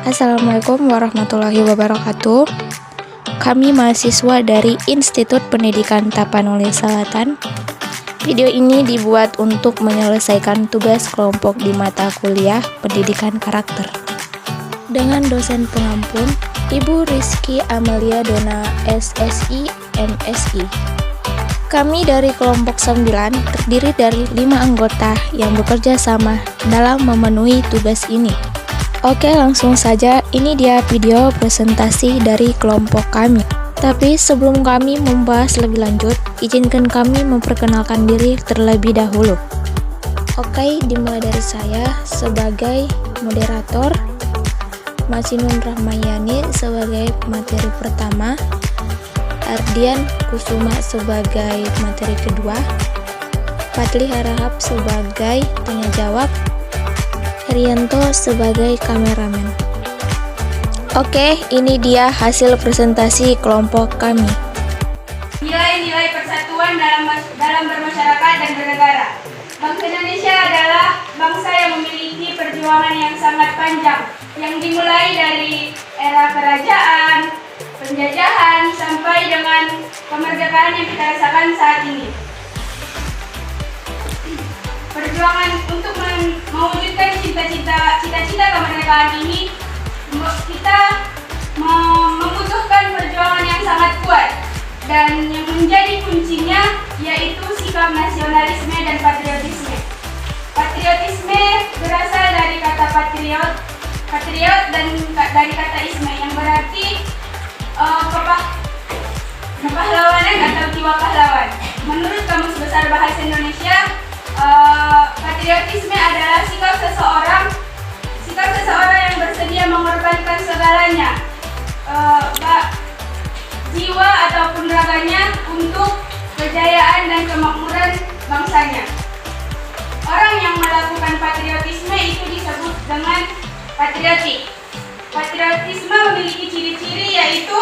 Assalamualaikum warahmatullahi wabarakatuh. Kami mahasiswa dari Institut Pendidikan Tapanuli Selatan. Video ini dibuat untuk menyelesaikan tugas kelompok di mata kuliah Pendidikan Karakter dengan dosen pengampun Ibu Rizky Amelia Dona SSI MSI. Kami dari kelompok 9 terdiri dari 5 anggota yang bekerja sama dalam memenuhi tugas ini. Oke, langsung saja, ini dia video presentasi dari kelompok kami. Tapi sebelum kami membahas lebih lanjut, izinkan kami memperkenalkan diri terlebih dahulu. Oke, dimulai dari saya sebagai moderator, Masinun Rahmayani sebagai materi pertama, Ardian Kusuma sebagai materi kedua, Fadli Harahap sebagai tanya jawab, Herianto sebagai kameramen. Oke, ini dia hasil presentasi kelompok kami. Nilai-nilai persatuan dalam bermasyarakat dan bernegara. Bangsa Indonesia adalah bangsa yang memiliki perjuangan yang sangat panjang, yang dimulai dari era kerajaan, penjajahan, sampai dengan kemerdekaan yang kita rasakan saat ini. Perjuangan untuk mewujudkan cita-cita kemerdekaan ini, kita membutuhkan perjuangan yang sangat kuat, dan yang menjadi kuncinya yaitu sikap nasionalisme dan patriotisme. Patriotisme berasal dari kata patriot dan dari kata isme yang berarti kepahlawanan atau jiwa pahlawan. Menurut Kamus Besar Bahasa Indonesia, patriotisme adalah sikap seseorang yang bersedia mengorbankan segalanya, jiwa ataupun raganya untuk kejayaan dan kemakmuran bangsanya. Orang yang melakukan patriotisme itu disebut dengan patriotik. Patriotisme memiliki ciri-ciri yaitu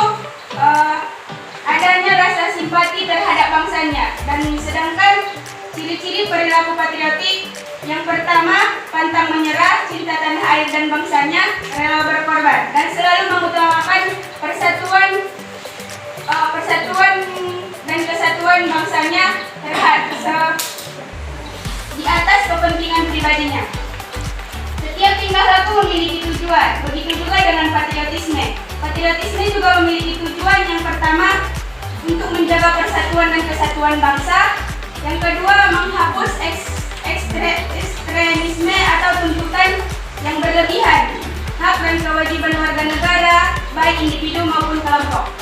adanya rasa simpati terhadap bangsanya, dan sedangkan ciri-ciri perilaku patriotik yang pertama, pantang menyerah, cinta tanah air dan bangsanya, rela berkorban, dan selalu mengutamakan persatuan dan kesatuan bangsanya di atas kepentingan pribadinya. Setiap tingkah laku memiliki tujuan, begitu juga dengan patriotisme. Patriotisme juga memiliki tujuan. Yang pertama, untuk menjaga persatuan dan kesatuan bangsa. Yang kedua, menghapus ekstremisme atau tuntutan yang berlebihan, hak dan kewajiban warga negara, baik individu maupun kelompok,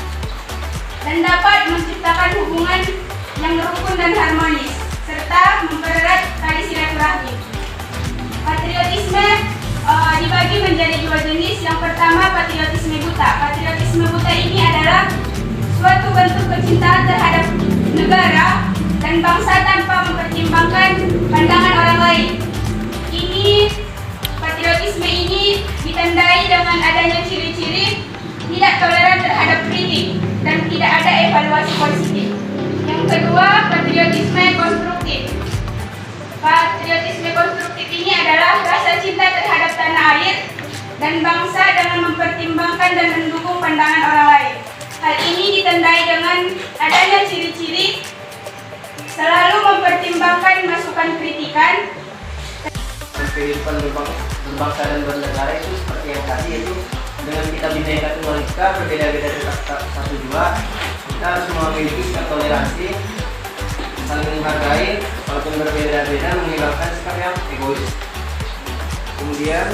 dan dapat menciptakan hubungan yang rukun dan harmonis, serta mempererat tali silaturahmi. Patriotisme dibagi menjadi 2 jenis. Yang pertama, patriotisme buta. Patriotisme buta ini adalah suatu bentuk kecintaan terhadap negara dan bangsa tanpa mempertimbangkan pandangan orang lain. Patriotisme ini ditandai dengan adanya ciri-ciri tidak toleran terhadap kritik dan tidak ada evaluasi positif. Yang kedua, patriotisme konstruktif. Patriotisme konstruktif ini adalah rasa cinta terhadap tanah air dan bangsa dengan mempertimbangkan dan mendukung pandangan orang lain. Hal ini ditandai dengan adanya ciri-ciri selalu mempertimbangkan masukan kritikan. Kehidupan berbangsa dan bernegara itu seperti yang tadi, itu dengan kita Bhinneka Tunggal Ika, berbeda-beda dari satu jua, kita harus memiliki sikap toleransi, saling menghargai, walaupun berbeda-beda, menghilangkan sikap yang egois. Kemudian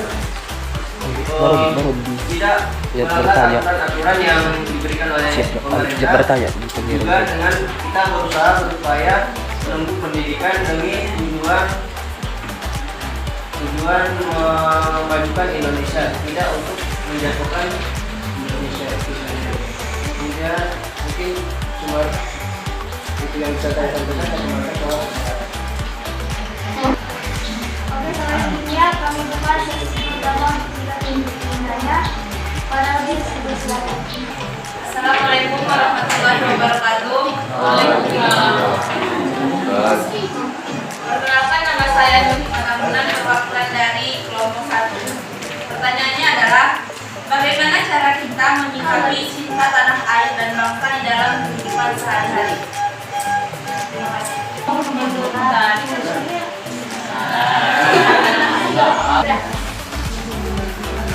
tidak melanggar aturan yang diberikan oleh pemerintah. Juga dengan kita berusaha berupaya menempuh pendidikan demi tujuan memajukan Indonesia, tidak untuk menjatuhkan Indonesia itu sendiri. Kemudian mungkin cuma itu yang bisa saya sampaikan. Terima kasih. Oke, selanjutnya kami buka sesi pertama kita Indonesia pada lebih silakan. Assalamualaikum warahmatullahi wabarakatuh. Waalaikumsalam. Perkenalkan, nama saya Nur Manamunan, perwakilan dari kelompok 1. Pertanyaannya adalah, kami cinta tanah air dan bangsa di dalam kehidupan sehari-hari. Terima kasih.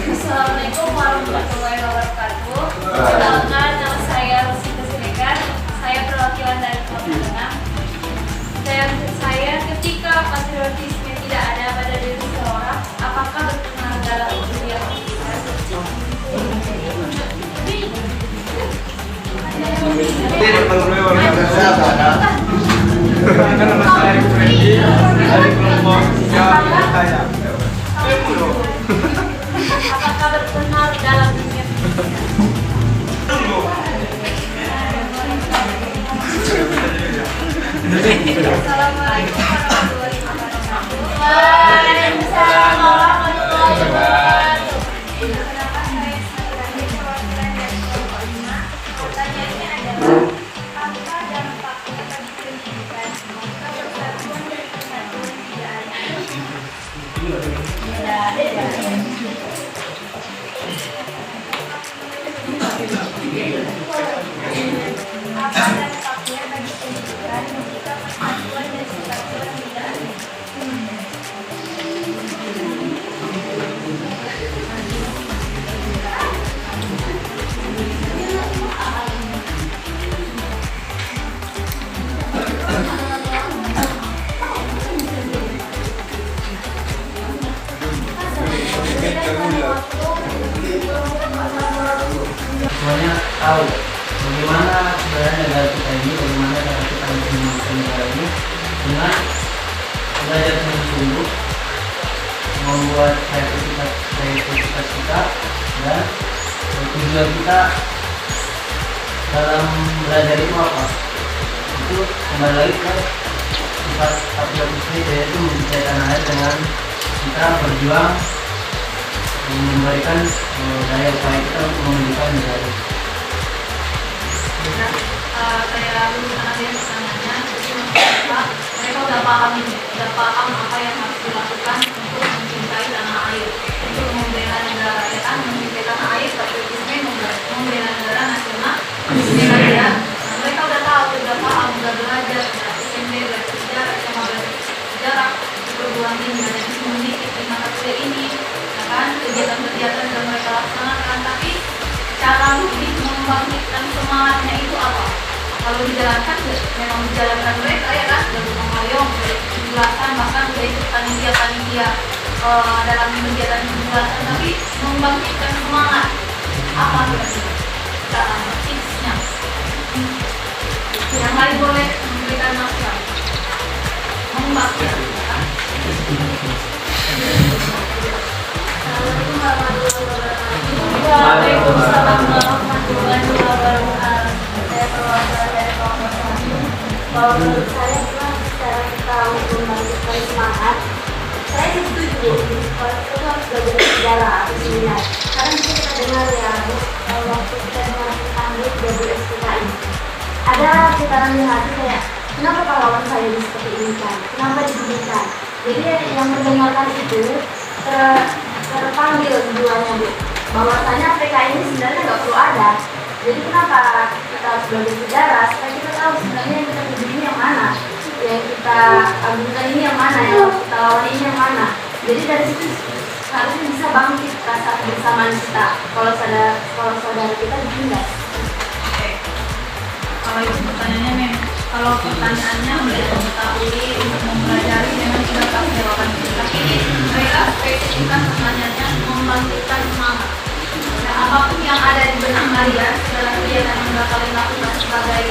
Assalamualaikum warahmatullahi wabarakatuh. Perkenalkan, nama saya Rosita Siregar. Saya perwakilan dari Kota Tengah. Saya ketika patriotisme tidak ada pada diri seseorang, apakah berpengaruh dalam dunia pendidikan? Apakah berpengaruh dalam dunia pendidikan? Assalamualaikum warahmatullahi wabarakatuh. Waalaikumsalam warahmatullahi wabarakatuh. Kenapa saya sebagai perwakilan dari kelompok 5? Pertanyaannya adalah apa dampaknya bagi pendidikan jika persatuan dan kesatuan tidak ada? Apa dampaknya bagi pendidikan jika persatuan dan kesatuan tidak ada? Semuanya tahu bagaimana sebenarnya negara kita ini, bagaimana cara kita menggunakan negara ini dengan belajar sungguh-sungguh, membuat kreativitas kita dan tujuan kita dalam belajar itu apa? Itu kembali lagi ke sifat patriotisme, yaitu mencintai tanah air dengan kita berjuang memberikan daya upaya kita untuk memulihkan negara. Saya lulusan ASEAN sananya, mereka udah paham apa yang harus dilakukan untuk mencintai tanah air, untuk membela negara, ya kan, mencintai tanah air, patriotisme, membela negara nasional, ya. Mereka udah tahu, udah paham, udah belajar, SMP, belajar sejarah, SMA belajar sejarah, perguruan tinggi ada di sini, di mata kuliah ini, ya kan, kegiatan-kegiatan yang mereka laksanakan, tapi cara membangkitkan semangatnya itu apa? Kalau dijalankan, memang dijalankan mereka, ya kan, bergotong royong, berjelasan, bahkan sudah ikut panitia dalam kegiatan penjelasan, tapi membangkitkan semangat apa kira-kira caranya, tipsnya? Yang lain boleh memberikan masukan, membangkitkan. Assalamualaikum warahmatullahi wabarakatuh. Waalaikumsalam warahmatullahi wabarakatuh. Saya perwakilan dari kelompok 1. Kalau menurut saya memang secara kita untuk membangkitkan semangat, saya setuju kalau itu harus belajar sejarah atau seminar. Karena bisa kita dengar ya, waktu kita dengar tentang WSPKI, ada putaran di hati kayak, kenapa pahlawan saya seperti ini kan? Kenapa diberikan? Jadi yang mendengarkan itu terpanggil keduanya, Bu, bahwasanya PKI ini sebenarnya nggak perlu ada. Jadi kenapa kita harus belajar sejarah? Supaya kita tahu sebenarnya yang kita tuju ini yang mana, yang kita agungkan ini yang mana, yang kita lawan ini yang mana. Jadi dari situ harusnya bisa bangkit rasa kebersamaan kita. Kalau saudara kita ditindas. Oke. Kalau itu pertanyaannya memang, kalau pertanyaannya untuk mengetahui, untuk mempelajari memang sudah tahu jawabannya. Tapi mereka spesifikkan pertanyaannya membangkitkan semangat. Nah, apapun yang ada di benak kalian, segala kegiatan yang bakal kalian lakukan sebagai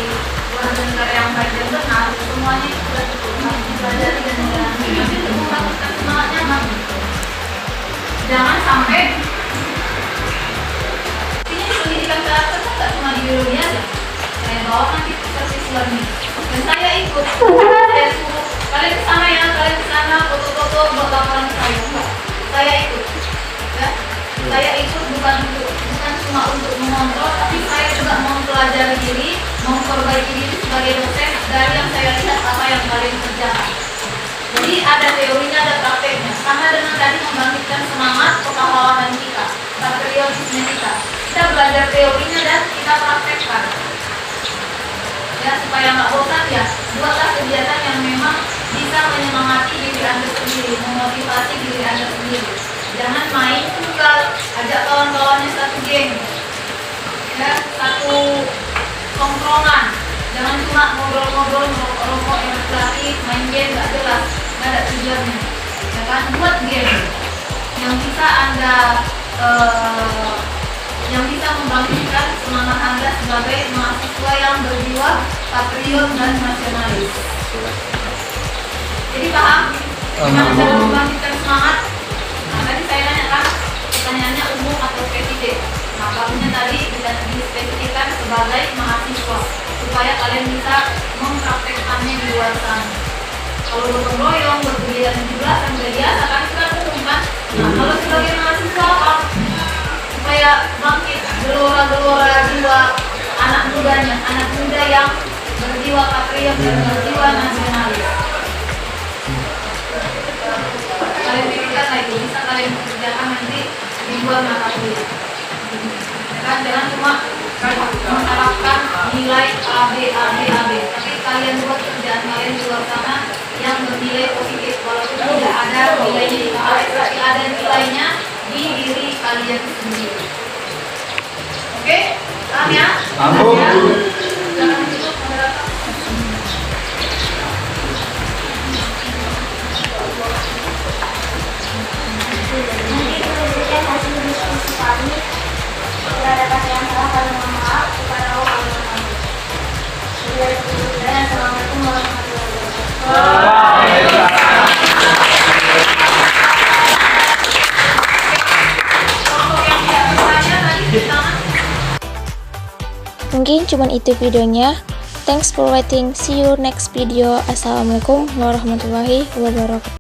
warga negara yang baik dan benar, semuanya itu sudah cukup harus dipelajari dan dijalani. Tapi untuk membangkitkan semangatnya, jangan sampai ini pendidikan karakter kan nggak cuma di biologi aja. Saya bawa nanti ke siswa nih, dan saya ikut. Saya suruh kalian ke sana ya, kalian ke sana foto-foto buat laporan saya. Saya ikut, ya. Saya ikut bukan cuma untuk mengontrol, tapi saya juga mempelajari diri, memperbaiki diri sebagai dosen dari yang saya lihat apa yang kalian kerjakan. Jadi ada teorinya, ada prakteknya. Sama dengan tadi membangkitkan semangat kepahlawanan kita, patriotisme kita. Kita belajar teorinya dan kita praktekkan. Ya, supaya nggak bosan ya, buatlah kegiatan yang memang bisa menyemangati diri Anda sendiri, memotivasi diri Anda sendiri. Jangan main tunggal, ajak kawan-kawannya satu geng, ya, satu tongkrongan. Jangan cuma ngobrol-ngobrol, ngerokok-rokok, yang gratis, main game nggak jelas, nggak ada tujuannya. Ya kan, buat game yang bisa Anda yang bisa membangkitkan semangat Anda sebagai mahasiswa yang berjiwa patriot dan nasionalis. Jadi paham? Gimana cara membangkitkan semangat? Nah, tadi saya nanyakan pertanyaannya umum atau spesifik. Nah, kamunya tadi bisa dispesifikkan sebagai mahasiswa supaya kalian bisa mempraktekkannya di luar sana. Kalau gotong royong, berkegiatan 17-an udah biasa kan, itu kan umum kan? Nah, kalau sebagai mahasiswa apa? Supaya bangkit gelora-gelora jiwa anak mudanya, anak muda yang berjiwa patriot dan berjiwa nasionalis. Kalian pikirkan lagi, bisa kalian kerjakan nanti di luar mata kuliah. Kan jangan cuma mengharapkan nilai A, B, tapi kalian buat kerjaan kalian di luar sana yang bernilai positif, walaupun tidak ada nilainya di KS, tapi ada nilainya di diri kalian sendiri. Oke? Paham ya? Jangan ditutup, moderator. Mungkin demikian hasil diskusi kami. Bila ada kata yang salah, kami mohon maaf kepada Allah Subhanahu wa taala. Assalamualaikum warahmatullahi wabarakatuh. Mungkin cuman itu videonya. Thanks for watching. See you next video. Assalamualaikum warahmatullahi wabarakatuh.